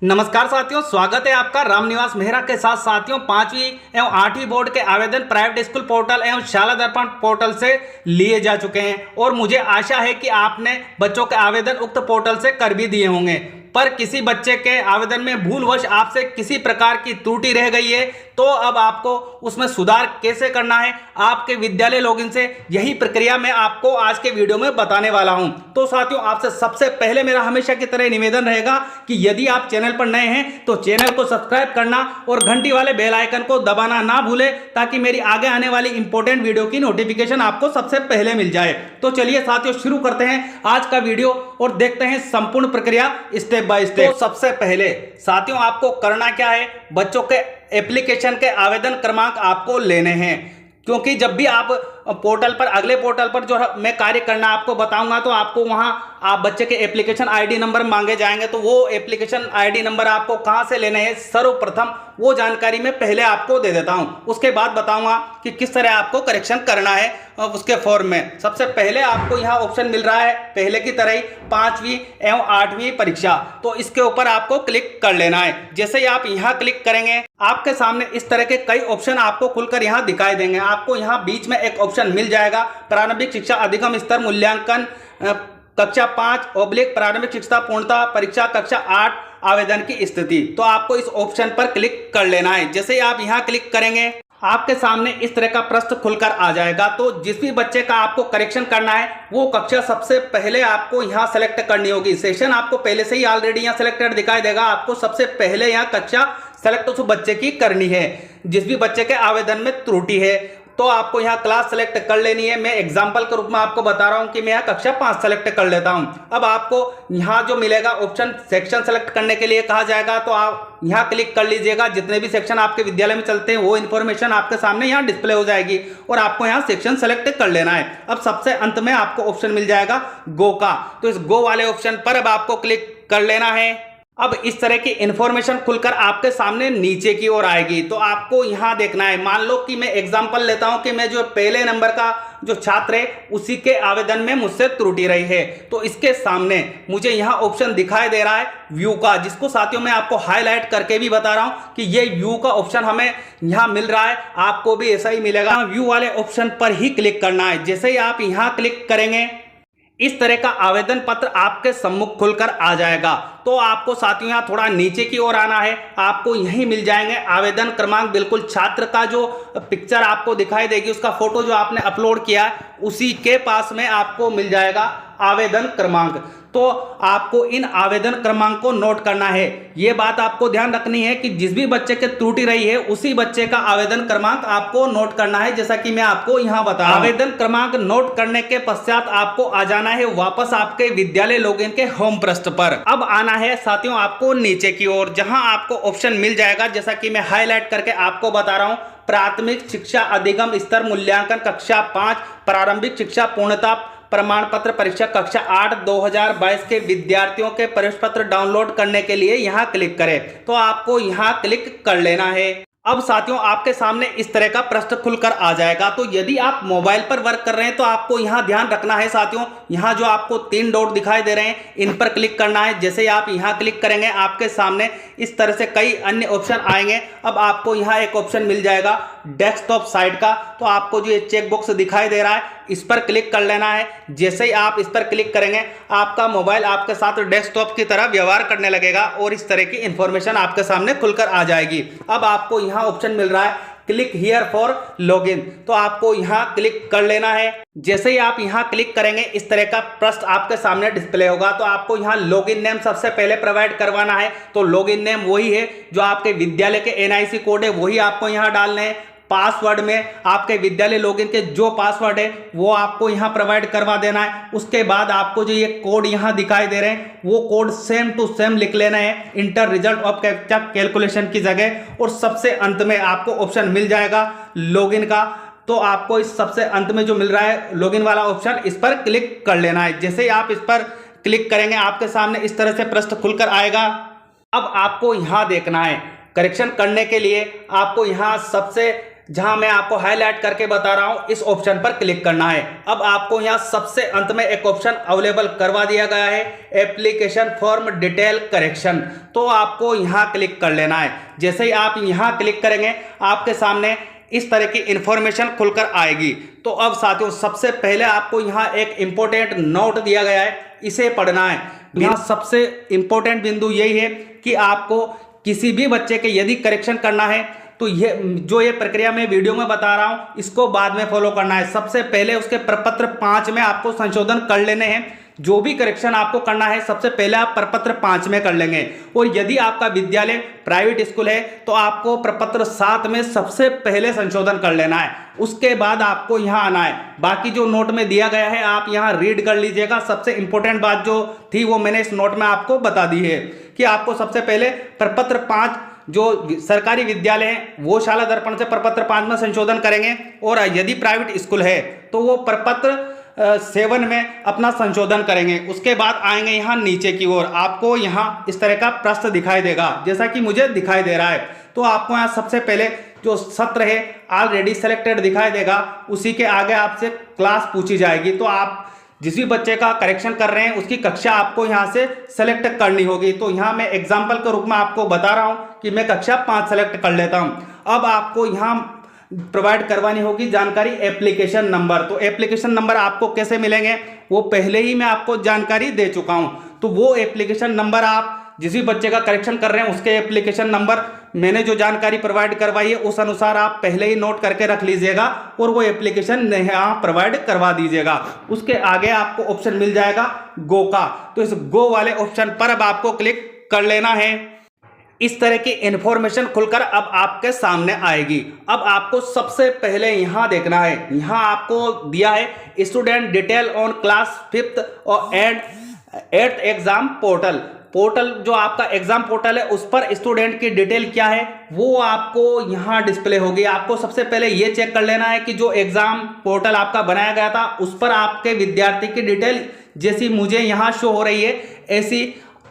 नमस्कार साथियों, स्वागत है आपका रामनिवास मेहरा के साथ। साथियों, 5वीं एवं 8वीं बोर्ड के आवेदन प्राइवेट स्कूल पोर्टल एवं शाला दर्पण पोर्टल से लिए जा चुके हैं और मुझे आशा है कि आपने बच्चों के आवेदन उक्त पोर्टल से कर भी दिए होंगे। पर किसी बच्चे के आवेदन में भूलवश आपसे किसी प्रकार की त्रुटि रह गई है तो अब आपको उसमें सुधार कैसे करना है, आपके विद्यालय लॉगिन से, यही प्रक्रिया मैं आपको आज के वीडियो में बताने वाला हूं। तो साथियों, आपसे सबसे पहले मेरा हमेशा की तरह निवेदन रहेगा कि यदि आप चैनल पर नए हैं तो चैनल को सब्सक्राइब करना और घंटी वाले बेल आइकन को दबाना ना भूलें, ताकि मेरी आगे आने वाली इंपॉर्टेंट वीडियो की नोटिफिकेशन आपको सबसे पहले मिल जाए। तो चलिए साथियों, शुरू करते हैं आज का वीडियो और देखते हैं संपूर्ण प्रक्रिया स्टेप बाय स्टेप। तो सबसे पहले साथियों, आपको करना क्या है, बच्चों के एप्लीकेशन के आवेदन क्रमांक आपको लेने हैं, क्योंकि जब भी आप पोर्टल पर, अगले पोर्टल पर जो मैं कार्य करना आपको बताऊंगा तो आपको वहां आप बच्चे के एप्लीकेशन आईडी नंबर मांगे जाएंगे। तो वो एप्लीकेशन आईडी नंबर आपको कहां से लेने हैं, सर्वप्रथम वो जानकारी मैं पहले आपको दे देता हूं, उसके बाद बताऊंगा कि किस तरह आपको करेक्शन करना है उसके फॉर्म में। सबसे पहले आपको यहाँ ऑप्शन मिल रहा है पहले की तरह ही 5वीं एवं 8वीं परीक्षा, तो इसके ऊपर आपको क्लिक कर लेना है। जैसे ही आप यहाँ क्लिक करेंगे आपके सामने इस तरह के कई ऑप्शन आपको खुलकर यहाँ दिखाई देंगे। आपको यहाँ बीच में एक ऑप्शन मिल जाएगा प्रारंभिक शिक्षा अधिगम स्तर मूल्यांकन कक्षा 5 प्रारंभिक शिक्षा पूर्णता परीक्षा कक्षा 8 आवेदन की स्थिति। तो आपको इस ऑप्शन पर क्लिक कर लेना है। जैसे ही आप यहाँ क्लिक करेंगे आपके सामने इस तरह का पृष्ठ खुलकर आ जाएगा। तो जिस भी बच्चे का आपको करेक्शन करना है वो कक्षा सबसे पहले आपको यहाँ सेलेक्ट करनी होगी। सेशन आपको पहले से ही ऑलरेडी यहाँ सिलेक्टेड दिखाई देगा। आपको सबसे पहले यहाँ कक्षा सेलेक्ट उस बच्चे की करनी है जिस भी बच्चे के आवेदन में त्रुटि है। तो आपको यहाँ क्लास सेलेक्ट कर लेनी है। मैं एग्जांपल के रूप में आपको बता रहा हूँ कि मैं यहाँ कक्षा 5 सेलेक्ट कर लेता हूँ। अब आपको यहाँ जो मिलेगा ऑप्शन सेक्शन सेलेक्ट करने के लिए कहा जाएगा, तो आप यहाँ क्लिक कर लीजिएगा। जितने भी सेक्शन आपके विद्यालय में चलते हैं वो इन्फॉर्मेशन आपके सामने यहाँ डिस्प्ले हो जाएगी और आपको यहाँ सेक्शन सेलेक्ट कर लेना है। अब सबसे अंत में आपको ऑप्शन मिल जाएगा गो का, तो इस गो वाले ऑप्शन पर अब आपको क्लिक कर लेना है। अब इस तरह की इंफॉर्मेशन खुलकर आपके सामने नीचे की ओर आएगी। तो आपको यहां देखना है, मान लो कि मैं एग्जांपल लेता हूं कि मैं जो पहले नंबर का जो छात्र है उसी के आवेदन में मुझसे त्रुटि रही है। तो इसके सामने मुझे यहां ऑप्शन दिखाई दे रहा है व्यू का, जिसको साथियों मैं आपको हाईलाइट करके भी बता रहा हूं कि ये व्यू का ऑप्शन हमें यहां मिल रहा है, आपको भी ऐसा ही मिलेगा। व्यू वाले ऑप्शन पर ही क्लिक करना है। जैसे ही आप यहां क्लिक करेंगे इस तरह का आवेदन पत्र आपके सम्मुख खुलकर आ जाएगा। तो आपको साथियों यहाँ थोड़ा नीचे की ओर आना है। आपको यहीं मिल जाएंगे आवेदन क्रमांक, बिल्कुल छात्र का जो पिक्चर आपको दिखाई देगी, उसका फोटो जो आपने अपलोड किया है उसी के पास में आपको मिल जाएगा आवेदन क्रमांक। तो आपको इन आवेदन क्रमांक को नोट करना है। यह बात आपको ध्यान रखनी है कि जिस भी बच्चे के त्रुटि रही है उसी बच्चे का आवेदन क्रमांक आपको नोट करना है, जैसा कि मैं आपको यहां बता रहा हूं। आवेदन क्रमांक नोट करने के पश्चात आपको आ जाना है वापस आपके विद्यालय लॉगिन के होम पृष्ठ पर। अब आना है साथियों आपको नीचे की ओर, जहां आपको ऑप्शन मिल जाएगा, जैसा कि मैं हाईलाइट करके आपको बता रहा हूं, प्राथमिक शिक्षा अधिगम स्तर मूल्यांकन कक्षा 5 प्रारंभिक शिक्षा पूर्णता प्रमाण पत्र परीक्षा कक्षा 8 2022 के विद्यार्थियों के प्रवेश पत्र डाउनलोड करने के लिए यहां क्लिक करें। तो आपको यहां क्लिक कर लेना है। अब साथियों आपके सामने इस तरह का पृष्ठ खुलकर आ जाएगा। तो यदि आप मोबाइल पर वर्क कर रहे हैं तो आपको यहां ध्यान रखना है साथियों, यहां जो आपको 3 डॉट दिखाई दे रहे हैं इन पर क्लिक करना है। जैसे ही आप यहां क्लिक करेंगे आपके सामने इस तरह से कई अन्य ऑप्शन आएंगे। अब आपको यहां एक ऑप्शन मिल जाएगा डेस्कटॉप साइट का, तो आपको जो ये चेक बॉक्स दिखाई दे रहा है इस पर क्लिक कर लेना है। जैसे ही आप इस पर क्लिक करेंगे आपका मोबाइल आपके साथ डेस्कटॉप की तरह व्यवहार करने लगेगा और इस तरह की इंफॉर्मेशन आपके सामने खुलकर आ जाएगी। अब आपको यहाँ ऑप्शन मिल रहा है क्लिक हियर फॉर लॉगिन, तो आपको यहाँ क्लिक कर लेना है। जैसे ही आप यहाँ क्लिक करेंगे इस तरह का पृष्ठ आपके सामने डिस्प्ले होगा। तो आपको यहाँ लॉगिन नेम सबसे पहले प्रोवाइड करवाना है। तो लॉगिन नेम वही है जो आपके विद्यालय के NIC कोड है वही आपको यहाँ डालने हैं। पासवर्ड में आपके विद्यालय लॉगिन के जो पासवर्ड है वो आपको यहाँ प्रोवाइड करवा देना है। उसके बाद आपको जो ये कोड यहाँ दिखाई दे रहे हैं वो कोड सेम टू सेम लिख लेना है inter result of captcha calculation की जगह। और सबसे अंत में आपको ऑप्शन मिल जाएगा लॉगिन का। तो आपको इस सबसे अंत में जो मिल रहा है लॉगिन वाला ऑप्शन, इस पर क्लिक कर लेना है। जैसे ही आप इस पर क्लिक करेंगे आपके सामने इस तरह से पृष्ठ खुलकर आएगा। अब आपको यहाँ देखना है करेक्शन करने के लिए आपको यहाँ सबसे जहां मैं आपको हाईलाइट करके बता रहा हूं, इस ऑप्शन पर क्लिक करना है। अब आपको यहां सबसे अंत में एक ऑप्शन अवेलेबल करवा दिया गया है, एप्लीकेशन फॉर्म डिटेल करेक्शन। तो आपको यहां क्लिक कर लेना है। जैसे ही आप यहां क्लिक करेंगे आपके सामने इस तरह की इंफॉर्मेशन खुलकर आएगी। तो अब साथियों, सबसे पहले आपको यहाँ एक इंपॉर्टेंट नोट दिया गया है, इसे पढ़ना है। यहाँ सबसे इंपॉर्टेंट बिंदु यही है कि आपको किसी भी बच्चे के यदि करेक्शन करना है तो ये प्रक्रिया मैं वीडियो में बता रहा हूँ, इसको बाद में फॉलो करना है। सबसे पहले उसके प्रपत्र 5 में आपको संशोधन कर लेने हैं। जो भी करेक्शन आपको करना है सबसे पहले आप प्रपत्र 5 में कर लेंगे। और यदि आपका विद्यालय प्राइवेट स्कूल है तो आपको प्रपत्र 7 में सबसे पहले संशोधन कर लेना है। उसके बाद आपको यहाँ आना है। बाकी जो नोट में दिया गया है आप यहाँ रीड कर लीजिएगा। सबसे इंपॉर्टेंट बात जो थी वो मैंने इस नोट में आपको बता दी है कि आपको सबसे पहले प्रपत्र 5 जो सरकारी विद्यालय है वो शाला दर्पण से प्रपत्र 5 में संशोधन करेंगे। और यदि प्राइवेट स्कूल है तो वो प्रपत्र 7 में अपना संशोधन करेंगे। उसके बाद आएंगे यहाँ नीचे की ओर, आपको यहाँ इस तरह का प्रश्न दिखाई देगा जैसा कि मुझे दिखाई दे रहा है। तो आपको यहाँ सबसे पहले जो सत्र है ऑलरेडी सेलेक्टेड दिखाई देगा, उसी के आगे आपसे क्लास पूछी जाएगी। तो आप जिस भी बच्चे का करेक्शन कर रहे हैं उसकी कक्षा आपको यहाँ से सेलेक्ट करनी होगी। तो यहाँ मैं एग्जाम्पल के रूप में आपको बता रहा हूँ कि मैं कक्षा 5 सेलेक्ट कर लेता हूँ। अब आपको यहाँ प्रोवाइड करवानी होगी जानकारी एप्लीकेशन नंबर। तो एप्लीकेशन नंबर आपको कैसे मिलेंगे वो पहले ही मैं आपको जानकारी दे चुका हूँ। तो वो एप्लीकेशन नंबर आप जिस भी बच्चे का करेक्शन कर रहे हैं उसके एप्लीकेशन नंबर मैंने जो जानकारी प्रोवाइड करवाई है उस अनुसार आप पहले ही नोट करके रख लीजिएगा और वो एप्लीकेशन यहाँ प्रोवाइड करवा दीजिएगा। उसके आगे आपको ऑप्शन मिल जाएगा गो का। तो इस गो वाले ऑप्शन पर अब आपको क्लिक कर लेना है। इस तरह की इंफॉर्मेशन खुलकर अब आपके सामने आएगी। अब आपको सबसे पहले यहाँ देखना है, यहाँ आपको दिया है student detail on class 5th और एंड 8th एग्जाम पोर्टल। जो आपका एग्जाम पोर्टल है उस पर स्टूडेंट की डिटेल क्या है वो आपको यहाँ डिस्प्ले होगी। आपको सबसे पहले ये चेक कर लेना है कि जो एग्जाम पोर्टल आपका बनाया गया था उस पर आपके विद्यार्थी की डिटेल जैसी मुझे यहाँ शो हो रही है ऐसी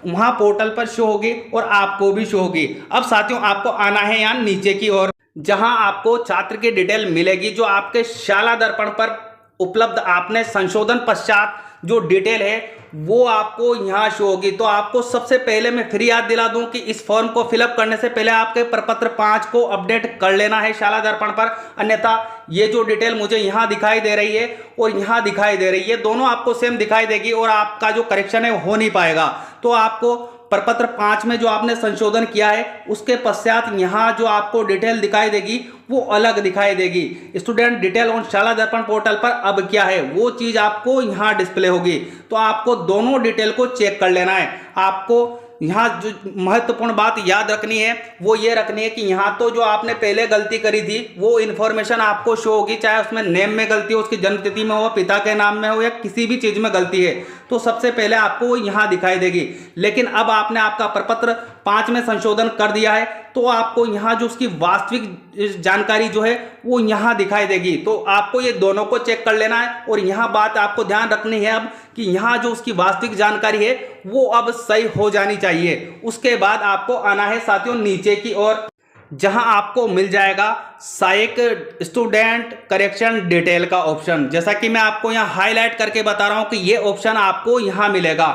वहां पोर्टल पर शो होगी और आपको भी शो होगी। अब साथियों आपको आना है यहाँ नीचे की ओर, जहां आपको छात्र की डिटेल मिलेगी जो आपके शाला दर्पण पर उपलब्ध आपने संशोधन पश्चात जो डिटेल है वो आपको यहाँ शो होगी। तो आपको सबसे पहले मैं फिर याद दिला दूं कि इस फॉर्म को फिलअप करने से पहले आपके प्रपत्र 5 को अपडेट कर लेना है शाला दर्पण पर, अन्यथा ये जो डिटेल मुझे यहाँ दिखाई दे रही है और यहाँ दिखाई दे रही है दोनों आपको सेम दिखाई देगी और आपका जो करेक्शन है हो नहीं पाएगा। तो आपको प्रपत्र 5 में जो आपने संशोधन किया है उसके पश्चात यहाँ जो आपको डिटेल दिखाई देगी वो अलग दिखाई देगी। स्टूडेंट डिटेल ऑन शाला दर्पण पोर्टल पर अब क्या है वो चीज़ आपको यहाँ डिस्प्ले होगी। तो आपको दोनों डिटेल को चेक कर लेना है। आपको यहाँ जो महत्वपूर्ण बात याद रखनी है वो ये रखनी है कि यहाँ तो जो आपने पहले गलती करी थी वो इन्फॉर्मेशन आपको शो होगी, चाहे उसमें नेम में गलती हो, उसकी जन्मतिथि में हो, पिता के नाम में हो या किसी भी चीज़ में गलती है तो सबसे पहले आपको वो यहाँ दिखाई देगी। लेकिन अब आपने आपका प्रपत्र 5 में संशोधन कर दिया है तो आपको यहाँ जो उसकी वास्तविक जानकारी जो है वो यहाँ दिखाई देगी। तो आपको ये दोनों को चेक कर लेना है और यहाँ बात आपको ध्यान रखनी है अब कि यहाँ जो उसकी वास्तविक जानकारी है वो अब सही हो जानी चाहिए। उसके बाद आपको आना है साथियों नीचे की ओर, जहां आपको मिल जाएगा सहायक स्टूडेंट करेक्शन डिटेल का ऑप्शन। जैसा कि मैं आपको यहाँ हाईलाइट करके बता रहा हूं कि ये ऑप्शन आपको यहाँ मिलेगा।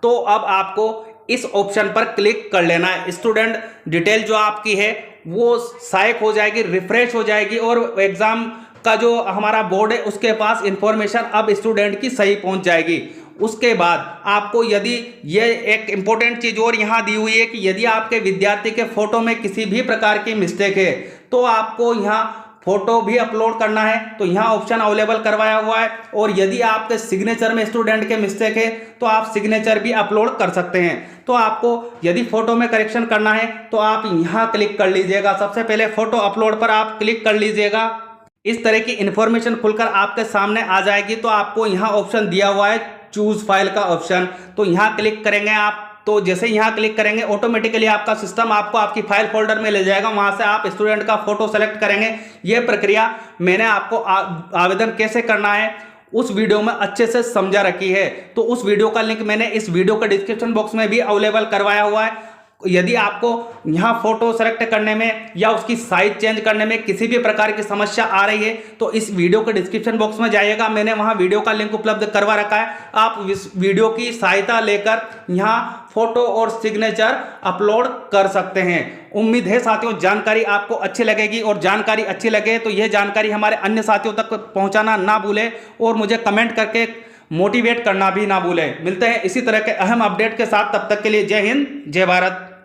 तो अब आपको इस ऑप्शन पर क्लिक कर लेना है। स्टूडेंट डिटेल जो आपकी है वो सहायक हो जाएगी, रिफ्रेश हो जाएगी और एग्जाम का जो हमारा बोर्ड है उसके पास इंफॉर्मेशन अब स्टूडेंट की सही पहुंच जाएगी। उसके बाद आपको यदि ये एक इम्पोर्टेंट चीज़ और यहाँ दी हुई है कि यदि आपके विद्यार्थी के फोटो में किसी भी प्रकार की मिस्टेक है तो आपको यहाँ फोटो भी अपलोड करना है। तो यहाँ ऑप्शन अवेलेबल करवाया हुआ है। और यदि आपके सिग्नेचर में स्टूडेंट के मिस्टेक है तो आप सिग्नेचर भी अपलोड कर सकते हैं। तो आपको यदि फोटो में करेक्शन करना है तो आप यहाँ क्लिक कर लीजिएगा। सबसे पहले फोटो अपलोड पर आप क्लिक कर लीजिएगा। इस तरह की इंफॉर्मेशन खुलकर आपके सामने आ जाएगी। तो आपको यहाँ ऑप्शन दिया हुआ है चूज फाइल का ऑप्शन, तो यहाँ क्लिक करेंगे आप। तो जैसे यहाँ क्लिक करेंगे ऑटोमेटिकली आपका सिस्टम आपको आपकी फाइल फोल्डर में ले जाएगा, वहाँ से आप स्टूडेंट का फोटो सेलेक्ट करेंगे। ये प्रक्रिया मैंने आपको आवेदन कैसे करना है उस वीडियो में अच्छे से समझा रखी है। तो उस वीडियो का लिंक मैंने इस वीडियो का डिस्क्रिप्शन बॉक्स में भी अवेलेबल करवाया हुआ है। यदि आपको यहाँ फोटो सेलेक्ट करने में या उसकी साइज चेंज करने में किसी भी प्रकार की समस्या आ रही है तो इस वीडियो के डिस्क्रिप्शन बॉक्स में जाइएगा, मैंने वहाँ वीडियो का लिंक उपलब्ध करवा रखा है। आप इस वीडियो की सहायता लेकर यहाँ फोटो और सिग्नेचर अपलोड कर सकते हैं। उम्मीद है साथियों जानकारी आपको अच्छी लगेगी, और जानकारी अच्छी लगे तो यह जानकारी हमारे अन्य साथियों तक पहुँचाना ना भूलें और मुझे कमेंट करके मोटिवेट करना भी ना भूलें। मिलते हैं इसी तरह के अहम अपडेट के साथ, तब तक के लिए जय हिंद जय भारत।